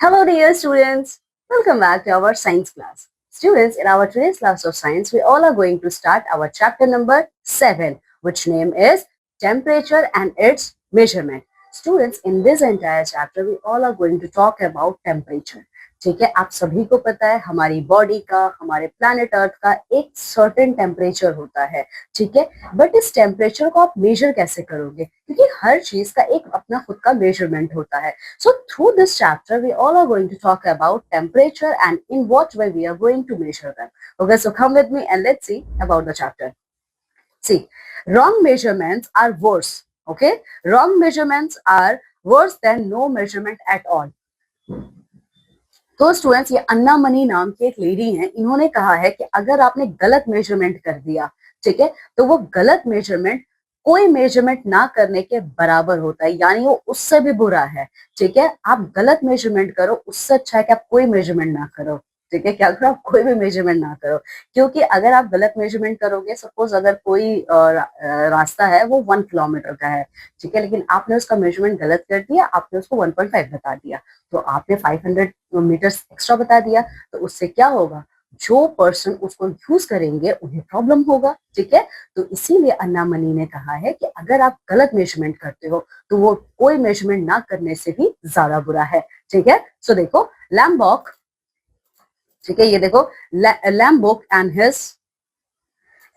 Hello dear students, welcome back to our science class. Students, in our today's class of science, we all are going to start our chapter number 7, which name is temperature and its measurement. Students, in this entire chapter, we all are going to talk about temperature. ठीक है, आप सभी को पता है हमारी body का, हमारे प्लैनेट अर्थ का एक सर्टेन टेम्परेचर होता है, ठीक है। बट इस टेम्परेचर को आप मेजर कैसे करोगे, क्योंकि हर चीज का एक अपना खुद का मेजरमेंट होता है। So through this chapter, we all are going to talk about temperature and in what way we are going to measure them. Okay, so come with me and let's see about the chapter. See, wrong measurements are worse. Okay, wrong measurements are worse than no measurement at all. तो students, ये अन्ना money नाम की एक lady हैं, इन्होंने कहा है कि अगर आपने गलत मेजरमेंट कर दिया, ठीक है, तो वो गलत मेजरमेंट कोई मेजरमेंट ना करने के बराबर होता है, यानी वो उससे भी बुरा है। ठीक है, आप गलत मेजरमेंट करो, उससे अच्छा है कि आप कोई मेजरमेंट ना करो। ठीक है, क्या करो, आप कोई भी मेजरमेंट ना करो, क्योंकि अगर आप गलत मेजरमेंट करोगे, सपोज अगर कोई रास्ता है वो 1 किलोमीटर का है, ठीक है, लेकिन आपने उसका मेजरमेंट गलत कर दिया, आपने उसको 1.5 बता दिया, तो आपने 500 मीटर्स एक्स्ट्रा बता दिया, तो उससे क्या होगा, जो पर्सन उसको यूज करेंगे उन्हें प्रॉब्लम होगा। ठीक है, तो इसीलिए अन्ना मनी ने कहा है कि अगर आप गलत मेजरमेंट करते हो तो वो कोई मेजरमेंट ना करने से भी ज्यादा बुरा है। ठीक है, सो देखो लैम्बॉक, ठीक है, ये देखो Lambock and his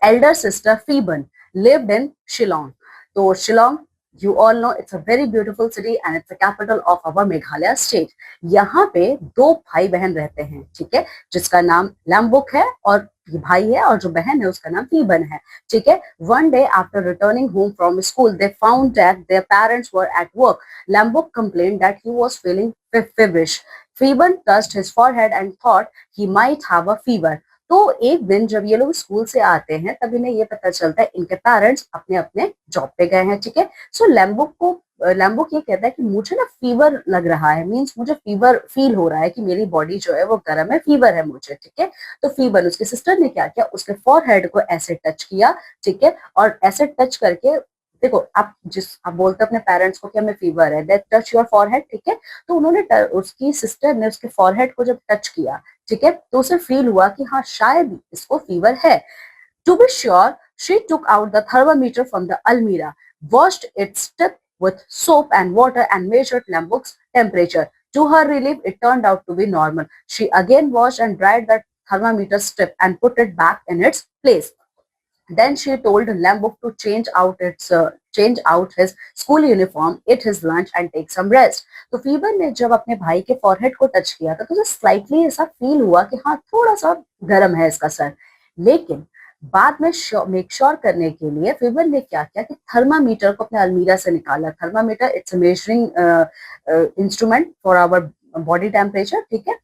elder sister Phoeben lived in Shillong. तो Shillong, you all know it's a very beautiful city and it's the capital of our Meghalaya state. यहाँ पे 2 भाई बहन रहते हैं, ठीक है, जिसका नाम लैम्बुक है और ये भाई है, और जो बहन है उसका नाम फीबन है। ठीक है, one day after returning home from school, they found that their parents were at work. Lambok complained that he was feeling feverish. Phoeben touched his forehead and thought he might have a fever. तो एक दिन जब ये लोग school से आते हैं तब इन्हें ये पता चलता है इनके पेरेंट्स अपने अपने जॉब पे गए हैं। ठीक है, सो लैम्बुक ये कहता है कि मुझे ना फीवर लग रहा है, मींस मुझे फीवर फील हो रहा है कि मेरी बॉडी जो है वो गर्म है, फीवर है मुझे। ठीक है, तो फीवर, उसके सिस्टर ने क्या किया, उसके फॉरहेड को ऐसे टच किया, ठीक है, और ऐसे टच करके, देखो आप बोलते अपने पेरेंट्स को कि हमें फीवर है, दैट टच योर फॉरहेड। ठीक है, तो उन्होंने उसकी सिस्टर ने उसके फॉरहेड को जब टच किया, ठीक है, तो उसे फील हुआ कि हाँ शायद इसको फीवर है। To be sure, she took out the thermometer from the अलमीरा, washed its tip with soap and water and measured Lambok's temperature. To her relief, it turned out to be normal. She again washed and dried the thermometer strip and put it back in its place. Then she told Lambok to change out his school uniform, eat his lunch and take some rest. तो fever ने जब अपने भाई के forehead को touch किया था तो उसे स्लाइटली ऐसा फील हुआ कि हाँ थोड़ा सा गर्म है इसका सर, लेकिन बाद में मेक श्योर करने के लिए फीबर ने क्या किया कि थर्मामीटर को अपने अलमीरा से निकाला। Thermometer it's measuring instrument for our body temperature. ठीक है,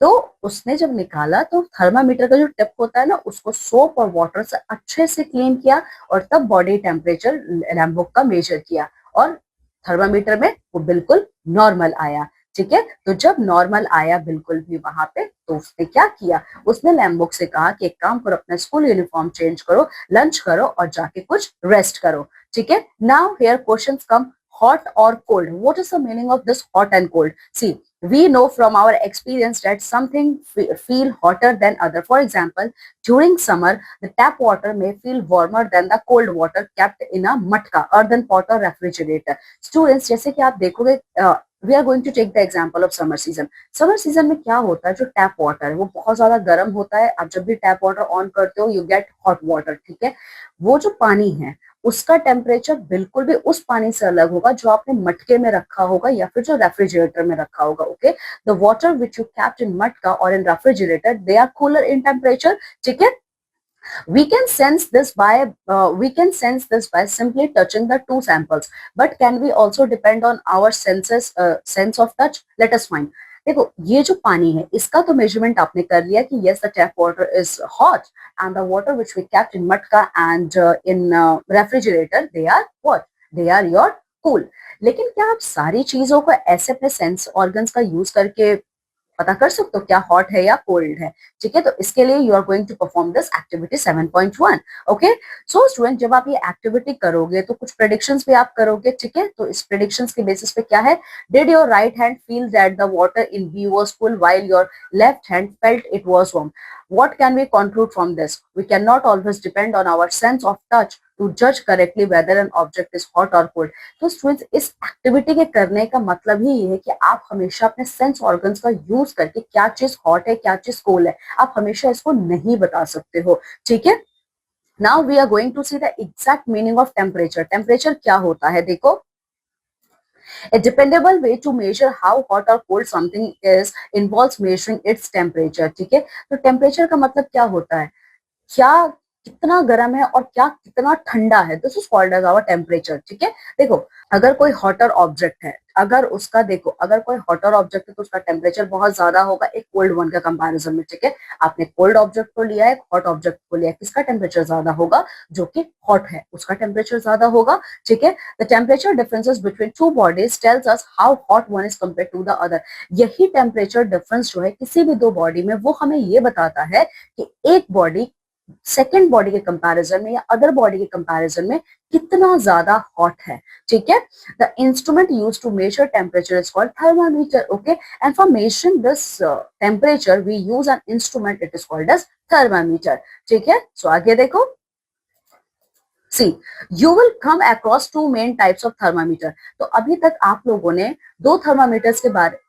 तो उसने जब निकाला तो थर्मामीटर का जो टिप होता है ना, उसको सोप और वाटर से अच्छे से क्लीन किया और तब बॉडी टेम्परेचर लैम्बोक का मेजर किया और थर्मामीटर में वो बिल्कुल नॉर्मल आया। ठीक है, तो जब नॉर्मल आया बिल्कुल भी वहां पे, तो उसने क्या किया, उसने लैम्बोक से कहा कि एक काम करो, अपना स्कूल यूनिफॉर्म चेंज करो, लंच करो और जाके कुछ रेस्ट करो। ठीक है, now here questions come, hot or cold. What is the meaning of this hot and cold? See, we know from our experience that something feel hotter than other. For example, during summer, the tap water may feel warmer than the cold water kept in a matka, earthen pot or refrigerator. Students, जैसे कि आप देखोगे, we are going to take the example of summer season. Summer season में क्या होता है, जो tap water है वो बहुत ज्यादा गर्म होता है। आप जब भी टैप वाटर ऑन करते हो, यू गेट हॉट वाटर। ठीक है, वो जो पानी है उसका टेम्परेचर बिल्कुल भी उस पानी से अलग होगा जो आपने मटके में रखा होगा या फिर जो रेफ्रिजरेटर में रखा होगा। Okay, the water which you kept in matka और in refrigerator, they are cooler in temperature. ठीक है, we can sense this by simply touching the two samples, but can we also depend on our sense of touch? Let us find. देखो, ये जो पानी है इसका तो मेजरमेंट आपने कर लिया कि yes, the tap water is hot and the water which we kept in matka and in refrigerator, they are what? They are your cool. लेकिन क्या आप सारी चीजों को ऐसे अपने सेंस ऑर्गन्स का यूज करके पता कर सकते हो क्या हॉट है या कोल्ड है, ठीक है। तो इसके लिए you are going to perform this activity 7.1। Okay, so student जब आप ये एक्टिविटी करोगे तो कुछ प्रेडिक्शंस भी आप करोगे, ठीक है। तो इस प्रेडिक्शंस के बेसिस पे क्या है, did your right hand feel that the water in B was full while your left hand felt it was warm? What can we conclude from this? We cannot always depend on our sense of touch to judge correctly whether an object is hot or cold. तो students इस activity के करने का मतलब ही ये है कि आप हमेशा अपने सेंस ऑर्गन्स का यूज करके क्या चीज हॉट है क्या चीज कोल्ड है आप हमेशा इसको नहीं बता सकते हो, ठीक है। Now we are going to see the exact meaning of temperature. Temperature क्या होता है, देखो, a dependable way to measure how hot or cold something is involves measuring its temperature, ठीक है। तो टेम्परेचर का मतलब क्या होता है, क्या कितना गर्म है और क्या कितना ठंडा है, this is called as our temperature, ठीक है। देखो अगर कोई हॉटर ऑब्जेक्ट है, अगर उसका देखो अगर कोई हॉटर ऑब्जेक्ट है तो उसका टेम्परेचर बहुत ज्यादा होगा एक कोल्ड वन के कंपैरिजन में, ठीक है। आपने कोल्ड ऑब्जेक्ट को लिया है, एक हॉट ऑब्जेक्ट को लिया है, किसका टेम्परेचर ज्यादा होगा, जो कि हॉट है उसका टेम्परेचर ज्यादा होगा, ठीक है। The temperature differences between two bodies tells us how hot one is compare to the other. यही टेम्परेचर डिफरेंस जो है किसी भी दो बॉडी में, वो हमें ये बताता है कि एक बॉडी सेकेंड बॉडी के कंपैरिजन में या अदर बॉडी के कंपैरिजन में कितना ज्यादा हॉट है, ठीक है। The instrument used to measure temperature is called thermometer, okay, and for measuring this temperature we use an instrument, it is called as thermometer, ठीक है। सो आगे देखो, see you will come across two main types of thermometer. तो अभी तक आप लोगों ने दो थर्मामीटर्स के बारे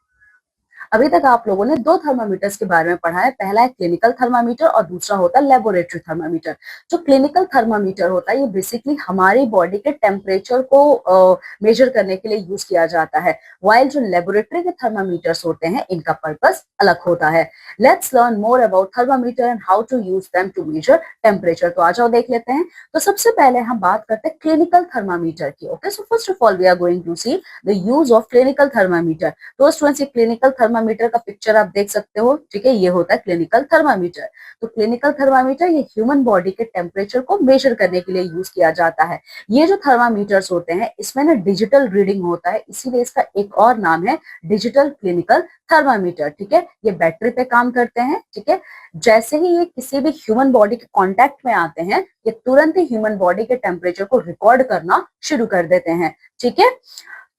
अभी तक आप लोगों ने दो थर्मामीटर्स के बारे में पढ़ा है, पहला है क्लिनिकल थर्मामीटर और दूसरा होता है लेबोरेटरी थर्मामीटर। जो क्लिनिकल थर्मामीटर होता है ये बेसिकली हमारी बॉडी के टेम्परेचर को मेजर करने के लिए यूज किया जाता है, वाइल जो लेबोरेटरी के थर्मामीटर्स होते हैं इनका पर्पस अलग होता है। Let's learn more about thermometer and how to use them to measure temperature. तो आ जाओ देख लेते हैं। तो सबसे पहले हम बात करते हैं क्लिनिकल थर्मामीटर की, okay. So first of all we are going to see the use of clinical thermometer. तो स्टूडेंट्स ये क्लिनिकल थर्मामीटर का पिक्चर आप देख सकते हो, ठीक है, ये होता है क्लिनिकल थर्मामीटर। तो क्लिनिकल थर्मामीटर ये ह्यूमन बॉडी के टेम्परेचर को मेजर करने के लिए यूज किया जाता है। ये जो थर्मामीटर्स होते हैं इसमें ना डिजिटल रीडिंग होता है, इसीलिए इसका एक और नाम है डिजिटल क्लिनिकल थर्मामीटर, ठीक है। ये बैटरी पे काम करते हैं, ठीक है। जैसे ही ये किसी भी ह्यूमन बॉडी के कांटेक्ट में आते हैं ये तुरंत ही ह्यूमन बॉडी के टेम्परेचर को रिकॉर्ड करना शुरू कर देते हैं, ठीक है।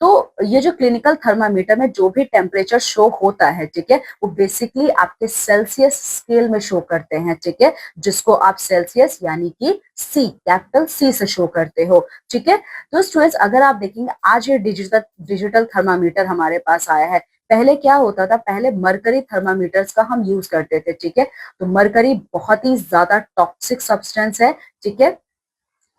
तो ये जो क्लिनिकल थर्मामीटर में जो भी टेम्परेचर शो होता है, ठीक है, वो बेसिकली आपके सेल्सियस स्केल में शो करते हैं, ठीक है, जिसको आप सेल्सियस यानी कि सी, कैपिटल सी से शो करते हो, ठीक है। तो स्टूडेंट्स अगर आप देखेंगे आज ये डिजिटल थर्मामीटर हमारे पास आया है, पहले क्या होता था, पहले मरकरी थर्मामीटर्स का हम यूज करते थे, ठीक है। तो मरकरी बहुत ही ज्यादा टॉक्सिक सब्सटेंस है, ठीक है,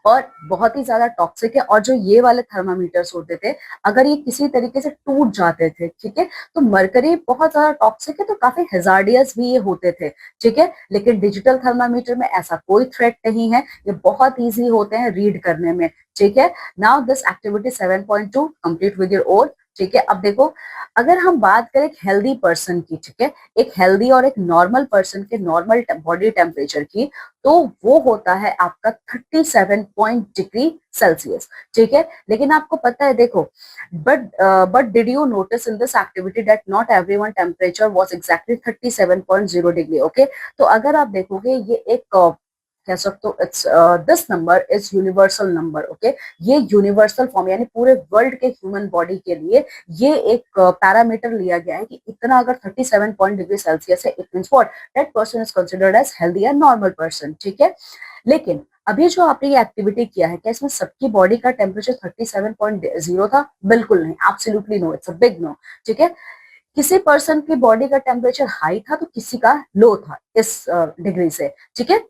और बहुत ही ज्यादा टॉक्सिक है। और जो ये वाले थर्मामीटर्स होते थे अगर ये किसी तरीके से टूट जाते थे, ठीक है, तो मरकरी बहुत ज्यादा टॉक्सिक है तो काफी हेजार्डियस भी ये होते थे, ठीक है। लेकिन डिजिटल थर्मामीटर में ऐसा कोई थ्रेट नहीं है, ये बहुत ईजी होते हैं रीड करने में, ठीक है। Now this activity 7.2 complete with your own, ठीक है। अब देखो अगर हम बात करें एक हेल्दी पर्सन की, ठीक है, एक हेल्दी और एक नॉर्मल पर्सन के नॉर्मल बॉडी टेम्परेचर की, तो वो होता है आपका 37 डिग्री सेल्सियस, ठीक है। लेकिन आपको पता है देखो, but did you notice in this activity that not everyone temperature was exactly 37.0 degree, okay. तो अगर आप देखोगे ये एक कह सकते हो it's this number is universal number, okay. ये यूनिवर्सल फॉर्म यानी पूरे वर्ल्ड के ह्यूमन बॉडी के लिए ये एक पैरामीटर लिया गया है कि इतना अगर 37 डिग्री सेल्सियस है, it means what, that person is considered as healthy and normal person, ठीक है। लेकिन अभी जो आपने ये एक्टिविटी किया है क्या इसमें सबकी बॉडी का टेम्परेचर 37.0 था? बिल्कुल नहीं, absolutely no, it's a big no, ठीक है। किसी पर्सन की बॉडी का टेम्परेचर हाई था तो किसी का लो था इस डिग्री से, ठीक है।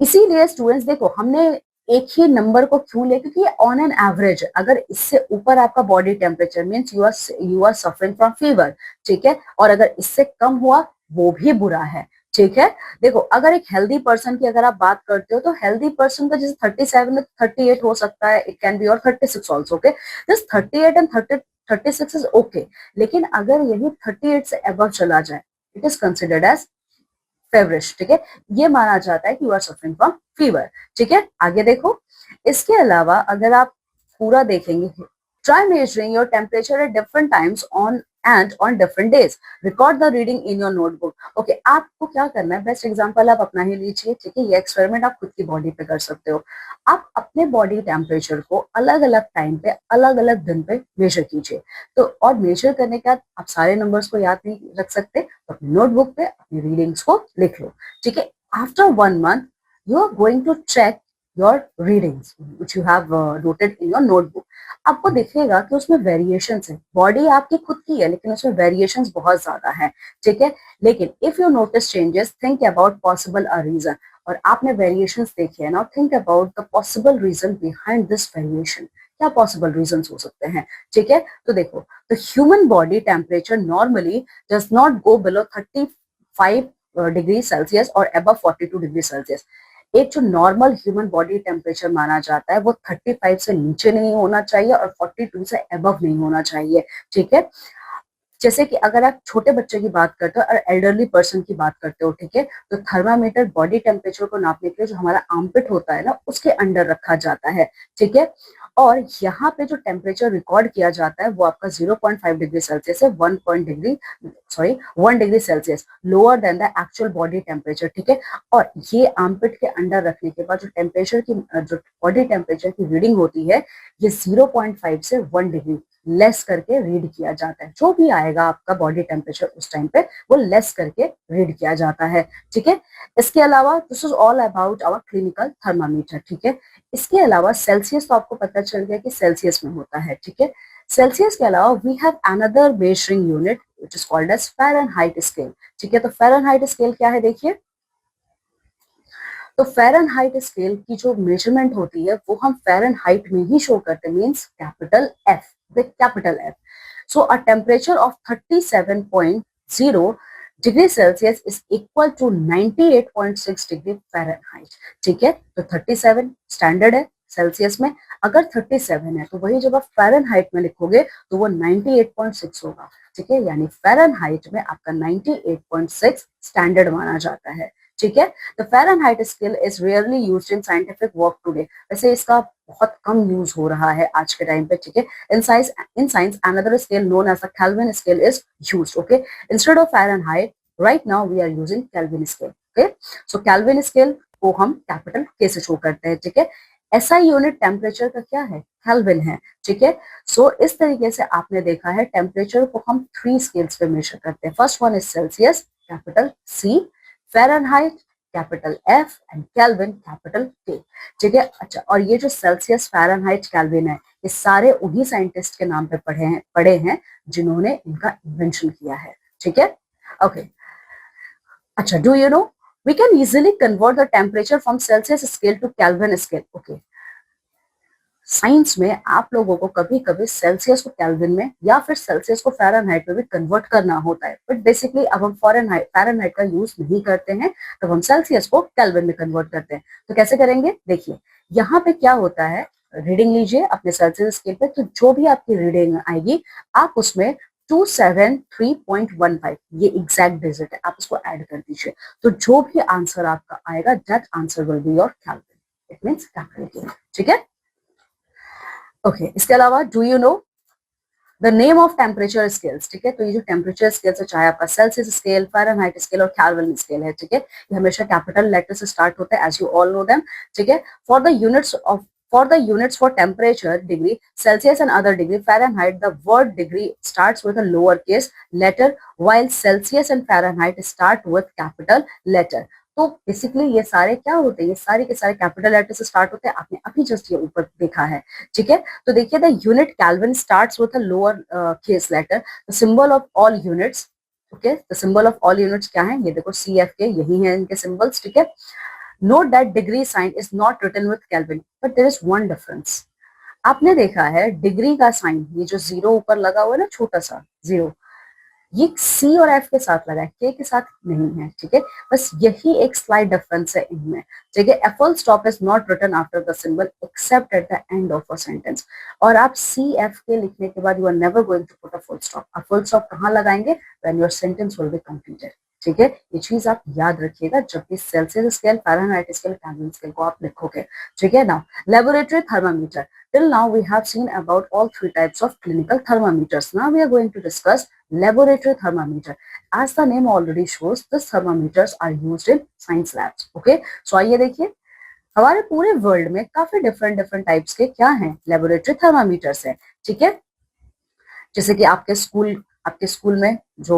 इसीलिए स्टूडेंट्स देखो हमने एक ही नंबर को क्यों ले, क्योंकि ऑन एन एवरेज अगर इससे ऊपर आपका body temperature means you are suffering from fever, ठीक है, और अगर इससे कम हुआ वो भी बुरा है, ठीक है। देखो अगर एक हेल्दी पर्सन की अगर आप बात करते हो तो हेल्दी पर्सन का जैसे 37 में 38 हो सकता है, इट कैन बी और 36 also, okay. This 38 and 36 is okay, लेकिन अगर यही 38 से अबव चला जाए it is considered as feverish, ठीक है, ये माना जाता है कि you are suffering from fever, ठीक है। आगे देखो, इसके अलावा अगर आप पूरा देखेंगे, try measuring your temperature at different times on and on different days. Record the reading in your notebook. Okay, आपको क्या करना है, बेस्ट एग्जांपल आप अपना ही लीजिए, ठीक है। ये एक्सपेरिमेंट आप खुद की बॉडी पे कर सकते हो। आप अपने बॉडी टेम्परेचर को अलग अलग टाइम पे अलग अलग दिन पे मेजर कीजिए। तो और मेजर करने के बाद आप सारे नंबर्स को याद नहीं रख सकते तो अपनी नोटबुक पे अपनी रीडिंग्स को लिख लो, ठीक है। After 1 month you are going to check your readings which you have noted in your notebook. आपको दिखेगा कि उसमें वेरिएशंस है। बॉडी आपकी खुद की है लेकिन उसमें वेरिएशंस बहुत ज्यादा है, ठीक है। लेकिन if you notice changes, think about possible a reason. और आपने वेरिएशंस देखे हैं, now think about the possible reason behind this variation. क्या पॉसिबल रीजंस हो सकते हैं, ठीक है। तो देखो, the human body temperature normally does not go below 35 degree Celsius और अबव 42 डिग्री सेल्सियस। एक जो नॉर्मल ह्यूमन बॉडी टेम्परेचर माना जाता है वो 35 से नीचे नहीं होना चाहिए और 42 से अबव नहीं होना चाहिए, ठीक है। जैसे कि अगर आप छोटे बच्चे की बात करते हो और एल्डरली पर्सन की बात करते हो, ठीक है, तो थर्मामीटर बॉडी टेम्परेचर को नापने के लिए जो हमारा आर्मपिट होता है ना, उसके अंडर रखा जाता है, ठीक है। और यहाँ पे जो टेम्परेचर रिकॉर्ड किया जाता है वो आपका 0.5 डिग्री सेल्सियस है, 1 degree Celsius lower than the actual body temperature, ठीक है। और ये आर्मपिट के अंडर रखने के बाद जो टेम्परेचर की जो बॉडी टेम्परेचर की रीडिंग होती है ये 0.5 से 1 डिग्री लेस करके रीड किया जाता है। जो भी आएगा आपका बॉडी टेम्परेचर उस टाइम पे वो लेस करके रीड किया जाता है, ठीक है। इसके अलावा this is all about our clinical thermometer, ठीक है। इसके अलावा सेल्सियस तो आपको पता चल गया कि सेल्सियस में होता है, ठीक है। सेल्सियस के अलावा we have another measuring unit which is called as Fahrenheit scale, ठीक है। तो फ़ारेनहाइट स्केल क्या है, देखिए। तो फ़ारेनहाइट स्केल की जो मेजरमेंट होती है वो हम फ़ारेनहाइट में ही शो करते हैं, means capital F, with capital F. So a temperature of 37.0 degree Celsius is equal to 98.6 degree Fahrenheit, ठीक है। तो 37 स्टैंडर्ड है सेल्सियस में, अगर 37 है तो वही जब आप फ़ारेनहाइट में लिखोगे तो वो 98.6 होगा, ठीक है। यानी फ़ारेनहाइट में आपका 98.6 स्टैंडर्ड माना जाता है, ठीक है। The Fahrenheit scale is rarely used in scientific work today. वैसे इसका बहुत कम यूज हो रहा है आज के टाइम पे, ठीक है। In science another scale known as the Kelvin scale is used, okay. Instead of Fahrenheit right now we are using Kelvin scale, okay. So Kelvin scale को हम कैपिटल के से शो करते हैं, ठीक है। एसआई यूनिट टेम्परेचर का क्या है, केल्विन है, ठीक है। सो इस तरीके से आपने देखा है टेम्परेचर को हम 3 स्केल्स पे मेजर करते हैं। First one is Celsius, capital C, Fahrenheit capital F and Kelvin capital K, ठीक है। अच्छा, और ये जो सेल्सियस, फ़ारेनहाइट, केल्विन है ये सारे उन्हीं साइंटिस्ट के नाम पे पढ़े हैं जिन्होंने इनका इन्वेंशन किया है, ठीक है। ओके, अच्छा, do you know we can easily convert the temperature from Celsius scale to Kelvin scale, okay. Science में आप लोगों को कभी कभी सेल्सियस को केल्विन में या फिर सेल्सियस को फ़ारेनहाइट में भी कन्वर्ट करना होता है, बट बेसिकली अब हम फ़ारेनहाइट का यूज नहीं करते हैं, तब हम सेल्सियस को केल्विन में कन्वर्ट करते हैं। तो कैसे करेंगे, देखिए। यहाँ पे क्या होता है, रीडिंग लीजिए अपने सेल्सियस स्केल पे, तो जो भी आपकी रीडिंग आएगी आप उसमें 273.15 ये एग्जैक्ट डिजिट है, आप उसको ऐड कर दीजिए। तो जो भी आंसर आपका आएगा that answer will be your kelvin, it means capital K, ठीक है। ओके, इसके अलावा do you know the name of temperature scales, ठीक है। तो ये जो टेम्परेचर स्केल्स है, चाहे आपका सेल्सियस स्केल, फ़ारेनहाइट स्केल और केल्विन स्केल है, ठीक है, ये हमेशा कैपिटल लेटर से स्टार्ट होता है, as you all know them, ठीक है। For the units for temperature, degree, Celsius and other degree, Fahrenheit, the word degree starts with a lowercase letter, while Celsius and Fahrenheit start with capital letter. तो basically ये सारे क्या होते हैं, ये सारे के सारे कैपिटल लेटर से स्टार्ट होते हैं, आपने अभी जस्ट ये ऊपर देखा है, ठीक है। तो देखिए, the unit Kelvin starts with a lower case letter, the symbol of all units, okay. The symbol of all units क्या है, ये देखो CFK, यही है इनके सिंबल्स, ठीक है। Note that degree sign is not written with Kelvin, but there is one difference. आपने देखा है डिग्री का साइन, ये जो जीरो ऊपर लगा हुआ है ना, छोटा सा जीरो, ये C और F के साथ लगा है, K के साथ नहीं है, ठीक है। बस यही एक स्लाइड डिफरेंस है इनमें, ठीक है। A full stop is not written after the symbol except at the end of a sentence. और आप CFK लिखने के बाद you are never going to put a full stop. आप full stop कहाँ लगाएंगे, when your sentence will be completed, ठीक है। ये चीज आप याद रखिएगा जब भी Celsius scale, Fahrenheit scale, kelvin scale को आप लिखोगे, ठीक है ना। Laboratory thermometer, till now we have seen about all 3 types of clinical thermometers. Now we are going to discuss laboratory thermometer. As the name already shows, these thermometers are used in science labs. Okay, so आइए देखिए, हमारे पूरे world में काफी different different types के क्या हैं, laboratory thermometers है. ठीक है, जैसे कि आपके स्कूल में जो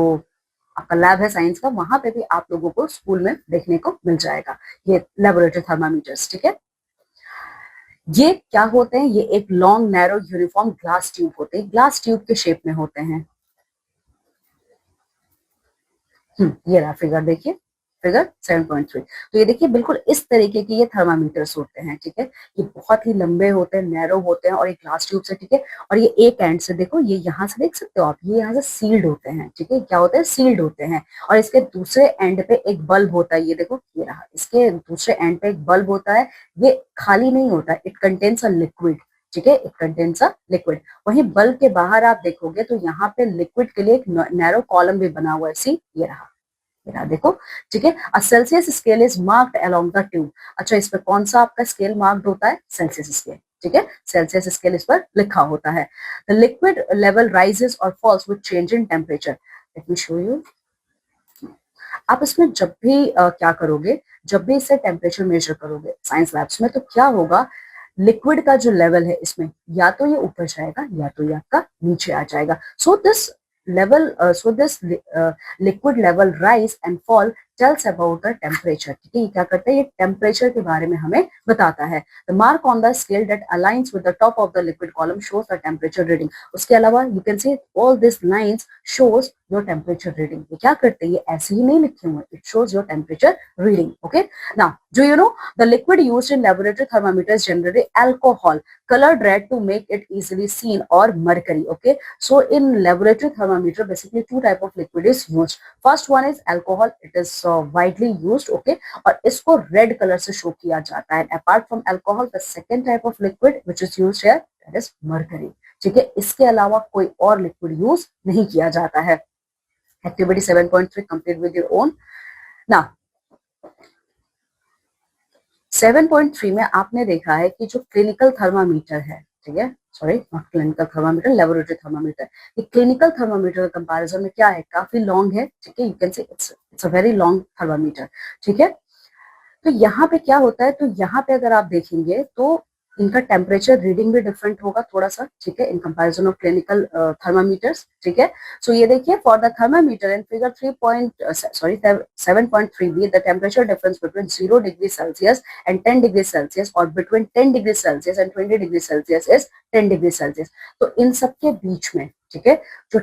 आपका लैब है साइंस का, वहां पे भी आप लोगों को स्कूल में देखने को मिल जाएगा ये लेबोरेटरी थर्मामीटर्स. ठीक है, ये क्या होते हैं, ये एक long narrow uniform glass tube होते हैं, ग्लास ट्यूब के शेप में होते हैं. ये रहा फिगर, देखिए फिगर 7.3. तो ये देखिए बिल्कुल इस तरीके के ये थर्मामीटर्स होते हैं. ठीक है, ये बहुत ही लंबे होते हैं, नैरो होते हैं और एक ग्लास ट्यूब से. ठीक है, और ये एक एंड से देखो, ये यहाँ से देख सकते हो आप, ये यहाँ से सील्ड होते हैं. ठीक है, क्या होते हैं, सील्ड होते हैं. और इसके दूसरे एंड पे एक बल्ब होता है, ये देखो ये रहा, इसके दूसरे एंड पे एक बल्ब होता है. ये खाली नहीं होता, इट कंटेन्स अ लिक्विड. ठीक है, इट कंटेन्स अ लिक्विड. वहीं बल्ब के बाहर आप देखोगे तो यहाँ पे लिक्विड के लिए एक नैरो कॉलम भी बना हुआ है. सी, ये रहा, देखो. ठीक है, a Celsius scale is marked along the tube. अच्छा, इस पर कौन सा आपका स्केल मार्क्ड होता है, सेल्सियस स्केल. ठीक है, सेल्सियस स्केल इस पर लिखा होता है. द लिक्विड लेवल राइजेस और falls with change in temperature. Let me show you. आप इसमें जब भी क्या करोगे, जब भी इससे टेम्परेचर मेजर करोगे साइंस लैब्स में, तो क्या होगा, लिक्विड का जो लेवल है इसमें या तो ये ऊपर जाएगा या तो ये आपका नीचे आ जाएगा. So this liquid level rise and fall tells about the temperature. ठीक है, ये क्या करता है, ये टेम्परेचर के बारे में हमें बताता है. The mark on the scale that aligns with the top of the liquid column shows the temperature reading. उसके अलावा you can see all this lines shows your temperature reading. ये क्या करते हैं, ये ऐसे ही नहीं लिखे हुए, it shows your temperature reading. Okay, now do you know the liquid used in laboratory thermometers generally alcohol colored red to make it easily seen or mercury. Okay, so in laboratory thermometer basically two type of liquid is used. First one is alcohol, it is widely used. Okay, और इसको red color से show किया जाता है. Apart from alcohol, the second type of liquid which is used here, that is mercury. ठीक है, इसके अलावा कोई और लिक्विड यूज नहीं किया जाता है. Activity 7.3 complete with your own. Now 7.3 में आपने देखा है कि जो क्लिनिकल थर्मामीटर है, ठीक है, sorry not clinical thermometer, laboratory thermometer. ये क्लिनिकल थर्मामीटर के कंपैरिजन में क्या है, काफी लॉन्ग है. ठीक है, you can say it's a very long thermometer. ठीक है, तो यहाँ पे क्या होता है, तो यहाँ पे अगर आप देखेंगे तो इनका टेम्परेचर रीडिंग भी डिफरेंट होगा थोड़ा सा. ठीक है, in comparison of clinical thermometers. ठीक है, सो ये देखिए, for the thermometer in figure 7.3b the temperature difference between 0 degree Celsius and 10 degree Celsius और between 10 degree Celsius and 20 degree Celsius is 10 degree Celsius. तो इन सबके बीच में, ठीक है, जो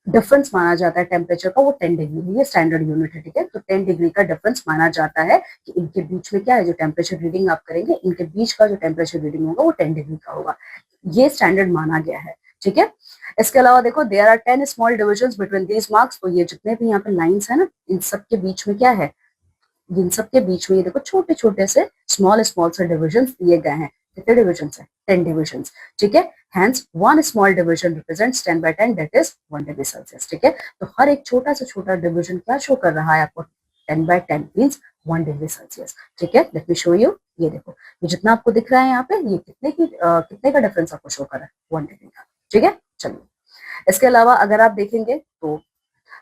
डिफरेंस माना जाता है टेम्परेचर का, वो 10 डिग्री है. ये स्टैंडर्ड यूनिट है. ठीक है, तो 10 डिग्री का डिफरेंस माना जाता है कि इनके बीच में क्या है, जो टेम्परेचर रीडिंग आप करेंगे, इनके बीच का जो टेम्परेचर रीडिंग होगा वो 10 डिग्री का होगा. ये स्टैंडर्ड माना गया है. ठीक है, इसके अलावा देखो, there are 10 small divisions between these marks. तो ये जितने भी यहाँ पे लाइंस है ना, इन सब के बीच में क्या है, इन सब के बीच में ये देखो छोटे छोटे से स्मॉल स्मॉल से डिविजन्स दिए गए हैं. कितने डिविजन्स है, 10 डिविजन्स. ठीक है, hence one small division represents 10 by 10, that is 1 degree Celsius. ठीक है, तो हर एक छोटा से छोटा डिविजन क्या शो कर रहा है आपको, 10 by 10 means 1 degree Celsius. ठीक है, लेट मी शो यू. ये देखो, ये जितना आपको दिख रहा है यहाँ पे, ये कितने का डिफरेंस आपको शो कर रहा है, 1 डिग्री का. ठीक है, चलिए, इसके अलावा अगर आप देखेंगे तो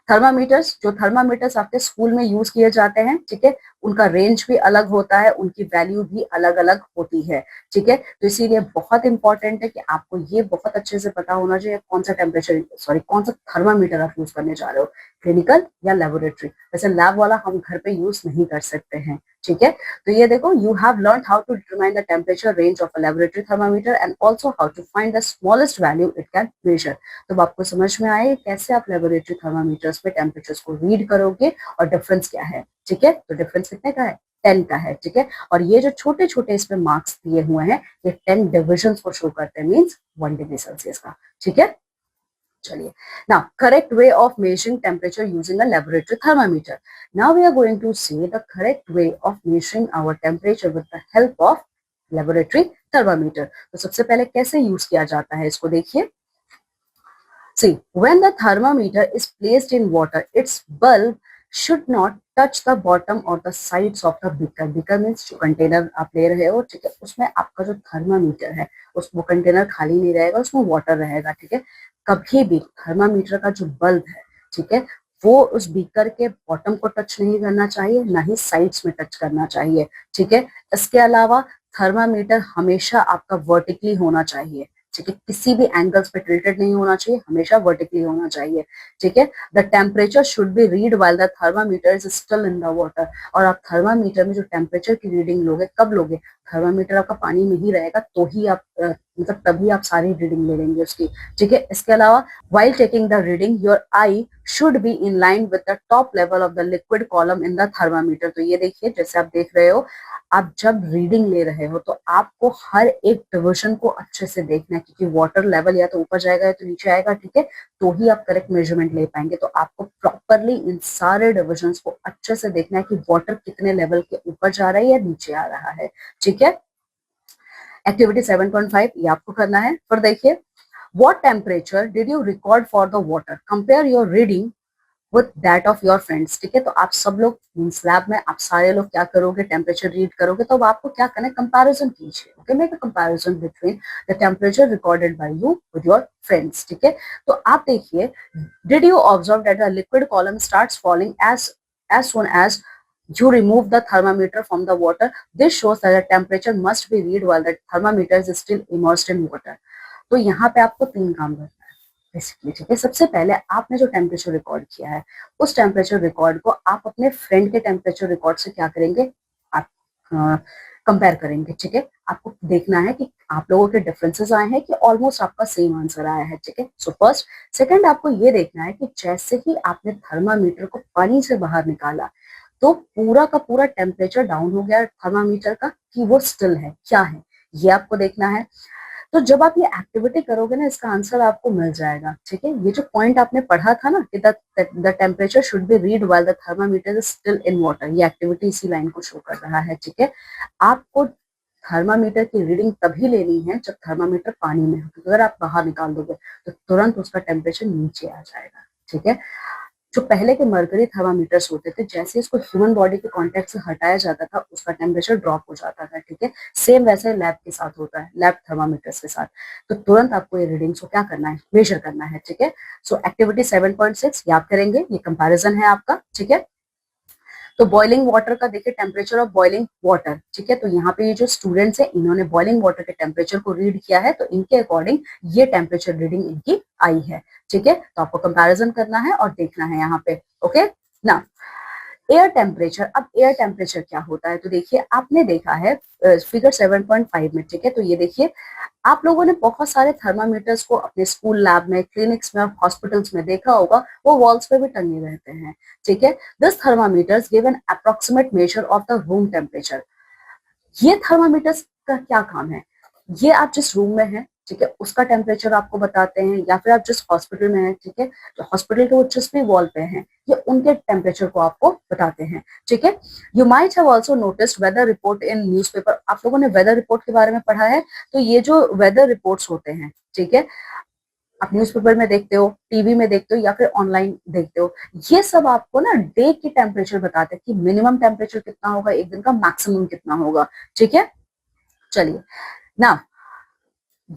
जो थर्मामीटर्स आपके स्कूल में यूज किए जाते हैं, ठीक है, उनका रेंज भी अलग होता है, उनकी वैल्यू भी अलग अलग होती है. ठीक है, तो इसीलिए बहुत इंपॉर्टेंट है कि आपको ये बहुत अच्छे से पता होना चाहिए कौन सा थर्मामीटर आप यूज करने जा रहे हो, क्लिनिकल या लेबोरेटरी. वैसे लैब वाला हम घर पे यूज नहीं कर सकते हैं. ठीक है, तो ये देखो, you have learn how to determine the temperature range of a laboratory thermometer and also how to find the smallest value it can measure. तो आपको समझ में आए कैसे आप लेबोरेटरी थर्मामीटर्स में टेम्परेचर को रीड करोगे और डिफरेंस क्या है. ठीक है, तो डिफरेंस कितने का है, 10 का है. ठीक है, और ये जो छोटे छोटे इसमें मार्क्स दिए हुए हैं, ये 10 डिविजन्स को शो करते हैं, मीन्स 1 डिग्री सेल्सियस का. ठीक है, चलिए, now correct way of measuring temperature using a laboratory thermometer. Now we are going to see the correct way of measuring our temperature with the help of laboratory thermometer. तो सबसे पहले कैसे use किया जाता है इसको देखिए. See, when the thermometer is placed in water, its bulb should not touch the bottom or the sides of the beaker. Beaker means जो कंटेनर आप ले रहे हो, ठीक है, उसमें आपका जो थर्मामीटर है, वो कंटेनर खाली नहीं रहेगा, उसमें वाटर रहेगा. ठीक है, कभी भी थर्मामीटर का जो बल्ब है, ठीक है, वो उस बीकर के बॉटम को टच नहीं करना चाहिए, ना ही साइड्स में टच करना चाहिए, ठीक है। इसके अलावा थर्मामीटर हमेशा आपका वर्टिकली होना चाहिए, ठीक है, किसी भी एंगल्स पे टिल्टेड नहीं होना चाहिए, हमेशा वर्टिकली होना चाहिए, ठीक है। The temperature should be read while the thermometer is still in the water. और आप थर्मामीटर में जो टेम्परेचर की रीडिंग लोगे, कब लोगे, थर्मामीटर आपका पानी में ही रहेगा तो ही आप मतलब तभी आप सारी रीडिंग ले लेंगे उसकी, ठीक है। इसके अलावा while taking the reading your eye should be in line with the top level of the liquid column in the thermometer। तो ये देखिए, जैसे आप देख रहे हो, आप जब रीडिंग ले रहे हो तो आपको हर एक डिविजन को अच्छे से देखना है, क्योंकि वाटर लेवल या तो ऊपर जाएगा या तो नीचे आएगा, ठीक है, तो ही आप करेक्ट मेजरमेंट ले पाएंगे। तो आपको प्रॉपरली इन सारे डिविजन्स को अच्छे से देखना है कि वाटर कितने लेवल के ऊपर जा रहा है या नीचे आ रहा है, ठीक है। एक्टिविटी 7.5 ये आपको करना है। फिर देखिए, what temperature did you record for the water? Compare your reading with that of your friends। ठीक है, तो आप सब लोग मीन्स लैब में आप सारे लोग क्या करोगे, टेम्परेचर रीड करोगे, तो अब आपको क्या करना है, कंपैरिजन कीजिए। Okay, make a comparison between the temperature recorded by you with your friends, ठीक है। तो आप देखिए, did you observe that the liquid column starts falling as soon as you remove the thermometer from the water? This shows that the temperature must be read while the thermometer is still immersed in water। तो यहाँ पे आपको तीन काम करना है basically, ठीक है। सबसे पहले आपने जो टेम्परेचर रिकॉर्ड किया है, उस टेम्परेचर रिकॉर्ड को आप अपने फ्रेंड के टेम्परेचर रिकॉर्ड से क्या करेंगे, आप कंपेयर करेंगे, ठीक है। आपको देखना है कि आप लोगों के डिफरेंसेस आए हैं कि ऑलमोस्ट आपका सेम आंसर आया है, ठीक है। सो फर्स्ट, सेकंड, आपको ये देखना है कि जैसे ही आपने थर्मामीटर को पानी से बाहर निकाला तो पूरा का पूरा टेम्परेचर डाउन हो गया थर्मामीटर का, कि वो स्टिल है, क्या है, ये आपको देखना है। तो जब आप ये एक्टिविटी करोगे ना, इसका आंसर आपको मिल जाएगा, ठीक है। ये जो पॉइंट आपने पढ़ा था ना कि the temperature should be read while the thermometer is still in water, ये एक्टिविटी इसी लाइन को शो कर रहा है, ठीक है। आपको थर्मामीटर की रीडिंग तभी लेनी है जब थर्मामीटर पानी में हो, अगर आप बाहर निकाल दोगे तो तुरंत उसका टेम्परेचर नीचे आ जाएगा, ठीक है। जो पहले के मरकरी थर्मामीटर्स होते थे, जैसे इसको ह्यूमन बॉडी के कॉन्टेक्ट से हटाया जाता था, उसका टेम्परेचर ड्रॉप हो जाता था, ठीक है। सेम वैसे लैब के साथ होता है, लैब थर्मामीटर्स के साथ। तो तुरंत आपको ये रीडिंग्स को क्या करना है, मेजर करना है, ठीक है। सो एक्टिविटी 7.6 याद करेंगे, ये कंपैरिजन है आपका, ठीक है। तो बॉइलिंग वाटर का देखिए, टेम्परेचर ऑफ बॉइलिंग वाटर, ठीक है। तो यहाँ पे ये जो स्टूडेंट्स हैं, इन्होंने बॉइलिंग वाटर के टेम्परेचर को रीड किया है, तो इनके अकॉर्डिंग ये टेम्परेचर रीडिंग इनकी आई है, ठीक है। तो आपको कंपैरिजन करना है और देखना है यहाँ पे, ओके ना। एयर टेम्परेचर, अब एयर टेम्परेचर क्या होता है, तो देखिए आपने देखा है फिगर 7.5 में, ठीक है। तो ये देखिए, आप लोगों ने बहुत सारे थर्मामीटर्स को अपने स्कूल लैब में, क्लिनिक्स में, हॉस्पिटल्स में देखा होगा, वो वॉल्स पे भी टंगे रहते हैं, ठीक है। This thermometers give an approximate measure of the room temperature. ये थर्मामीटर्स का क्या काम है, ये आप जिस रूम में हैं, ठीक है, उसका टेम्परेचर आपको बताते हैं, या फिर आप जिस हॉस्पिटल में हैं, ठीक है, जो हॉस्पिटल के वो जिस भी वॉल पे हैं, ये उनके टेम्परेचर को आपको बताते हैं, ठीक है। You might have also noticed weather report in newspaper. आप लोगों ने वेदर रिपोर्ट के बारे में पढ़ा है, तो ये जो वेदर रिपोर्ट्स होते हैं, ठीक है, आप न्यूज़पेपर में देखते हो, टीवी में देखते हो, या फिर ऑनलाइन देखते हो, ये सब आपको ना डे की टेम्परेचर बताते हैं कि मिनिमम टेम्परेचर कितना होगा एक दिन का, मैक्सिमम कितना होगा, ठीक है। चलिए ना,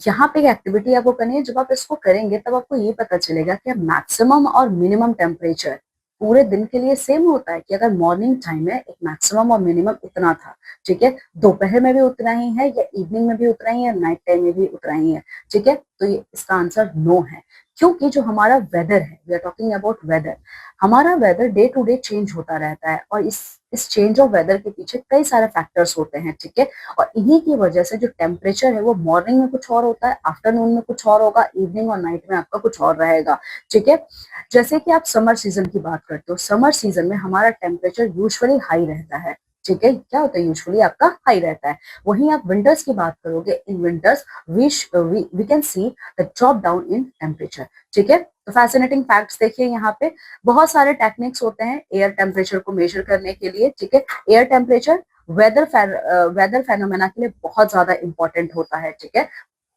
यहाँ पे एक्टिविटी आपको करनी है, जब आप इसको करेंगे तब आपको ये पता चलेगा कि मैक्सिमम और मिनिमम टेम्परेचर पूरे दिन के लिए सेम होता है, कि अगर मॉर्निंग टाइम में एक मैक्सिमम और मिनिमम इतना था, ठीक है, दोपहर में भी उतना ही है, या इवनिंग में भी उतना ही है, नाइट टाइम में भी उतना ही है, ठीक है। तो ये इसका आंसर नो है, क्योंकि जो हमारा वेदर है, we are talking about weather, हमारा weather day to day change होता रहता है, और इस चेंज ऑफ वेदर के पीछे कई सारे फैक्टर्स होते हैं, ठीक है। और इन्हीं की वजह से जो टेम्परेचर है वो मॉर्निंग में कुछ और होता है, आफ्टरनून में कुछ और होगा, इवनिंग और नाइट में आपका कुछ और रहेगा, ठीक है। जैसे कि आप समर सीजन की बात करते हो, समर सीजन में हमारा टेम्परेचर यूजुअली हाई रहता है, ठीक है, क्या होता है, यूजुअली आपका हाई रहता है। वहीं आप विंटर्स की बात करोगे, in winters we can see the drop down in temperature, ठीक है। तो फैसिनेटिंग फैक्ट्स देखिए, यहाँ पे बहुत सारे टेक्निक्स होते हैं एयर टेम्परेचर को मेजर करने के लिए, ठीक है। एयर टेम्परेचर वेदर फेनोमेना के लिए बहुत ज्यादा इंपॉर्टेंट होता है, ठीक है।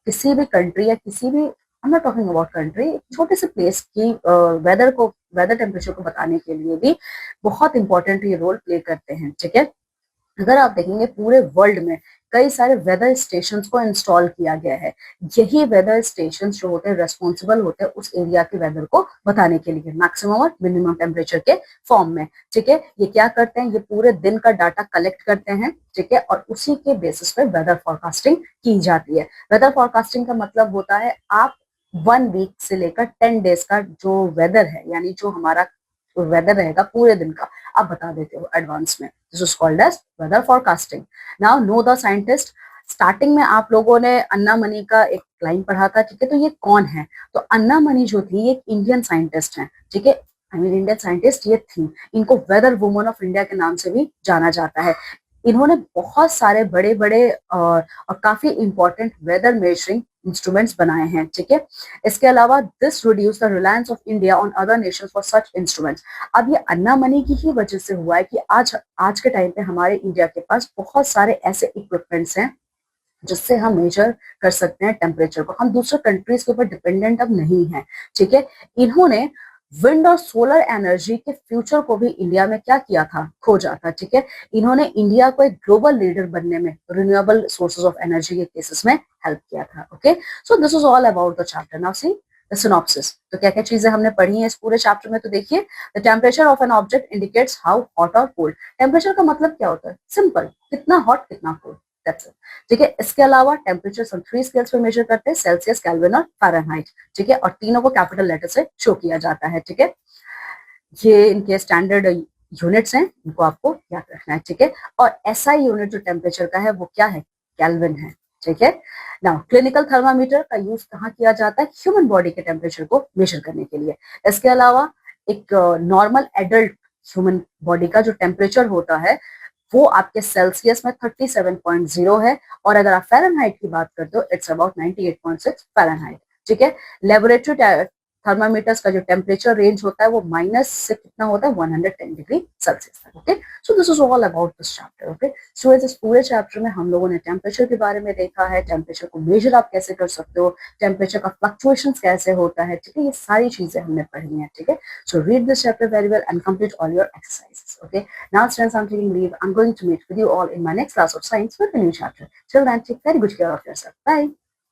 किसी भी कंट्री या किसी भी, I am not talking about country, छोटे से प्लेस की वेदर टेम्परेचर को बताने के लिए भी बहुत इंपॉर्टेंट ये रोल प्ले करते हैं, ठीक है। अगर आप देखेंगे पूरे वर्ल्ड में कई सारे वेदर स्टेशंस को इंस्टॉल किया गया है। यही वेदर स्टेशंस जो होते हैं रेस्पॉन्सिबल होते हैं उस एरिया के वेदर को बताने के लिए मैक्सिमम और मिनिमम टेम्परेचर के फॉर्म में। ठीक है, ये क्या करते हैं, ये पूरे दिन का डाटा कलेक्ट करते हैं। ठीक है, और उसी के बेसिस पे वेदर फोरकास्टिंग की जाती है। वेदर फोरकास्टिंग का मतलब होता है आप 1 वीक से लेकर 10 डेज का जो वेदर है, यानी जो हमारा वेदर रहेगा पूरे दिन का, आप बता देते हो एडवांस में। This is called as weather forecasting. Now know the scientist. Starting में आप लोगों ने अन्ना मनी का एक लाइन पढ़ा था। ठीक है, तो ये कौन है? तो अन्ना मनी जो थी एक इंडियन साइंटिस्ट है। ठीक है, आई मीन इंडियन साइंटिस्ट ये थी। इनको वेदर वुमन ऑफ इंडिया के नाम से भी जाना जाता है। इन्होंने बहुत सारे बड़े बड़े और काफी इंपॉर्टेंट वेदर मेजरिंग इंस्ट्रूमेंट्स बनाए हैं। ठीक है, इसके अलावा this reduce the Reliance of India on other Nations for such instruments. अब ये अन्ना मनी की ही वजह से हुआ है कि आज आज के टाइम पे हमारे इंडिया के पास बहुत सारे ऐसे इक्विपमेंट्स हैं जिससे हम मेजर कर सकते हैं टेम्परेचर को। हम दूसरे कंट्रीज के ऊपर डिपेंडेंट अब नहीं है। ठीक है, इन्होंने विंड और सोलर एनर्जी के फ्यूचर को भी इंडिया में क्या किया था, खोजा था। ठीक है, इन्होंने इंडिया को एक ग्लोबल लीडर बनने में रिन्यूएबल सोर्सेज ऑफ एनर्जी के केसेस में हेल्प किया था। Okay, so this is all about the chapter. Now see the synopsis. तो क्या क्या चीजें हमने पढ़ी हैं इस पूरे चैप्टर में, तो देखिए the temperature of an object indicates how hot और कोल्ड। टेम्परेचर का मतलब क्या होता है? सिंपल, कितना हॉट कितना कोल्ड, दैट्स इट। ठीक है, इसके अलावा टेम्परेचर हम 3 स्केल्स पे मेजर करते हैं, सेल्सियस, केल्विन और फ़ारेनहाइट। ठीक है, और तीनों को कैपिटल लेटर से शो किया जाता है। ठीक है, ये इनके स्टैंडर्ड यूनिट्स हैं, इनको आपको याद रखना है। ठीक है, और एसआई यूनिट जो टेम्परेचर का है वो क्या है? केल्विन है। ठीक है, नाउ क्लिनिकल थर्मामीटर का यूज कहाँ किया जाता है? ह्यूमन बॉडी के टेम्परेचर को मेजर करने के लिए। इसके अलावा एक नॉर्मल एडल्ट ह्यूमन बॉडी का जो टेम्परेचर होता है वो आपके सेल्सियस में 37.0 है, और अगर आप फ़ारेनहाइट की बात करते हो इट्स अबाउट 98.6 फ़ारेनहाइट। ठीक है, लेबोरेटरी थर्मामीटर्स का जो टेम्परेचर रेंज होता है वो माइनस से कितना होता है? 110 डिग्री सेल्सियस तक। Okay, so this is all about this chapter. Okay students, इस पूरे चैप्टर में हम लोगों ने टेम्परेचर के बारे में देखा है, टेम्परेचर को मेजर आप कैसे कर सकते हो, टेम्परेचर का फ्लक्चुएशंस कैसे होता है। ठीक है, ये सारी चीजें हमने पढ़ी हैं। ठीक है, so read this chapter very well and complete all your exercises. Okay, now students, I'm taking leave. I'm going to meet with you all in my next class of science with a new chapter. Till then, take very good care of yourself. Bye.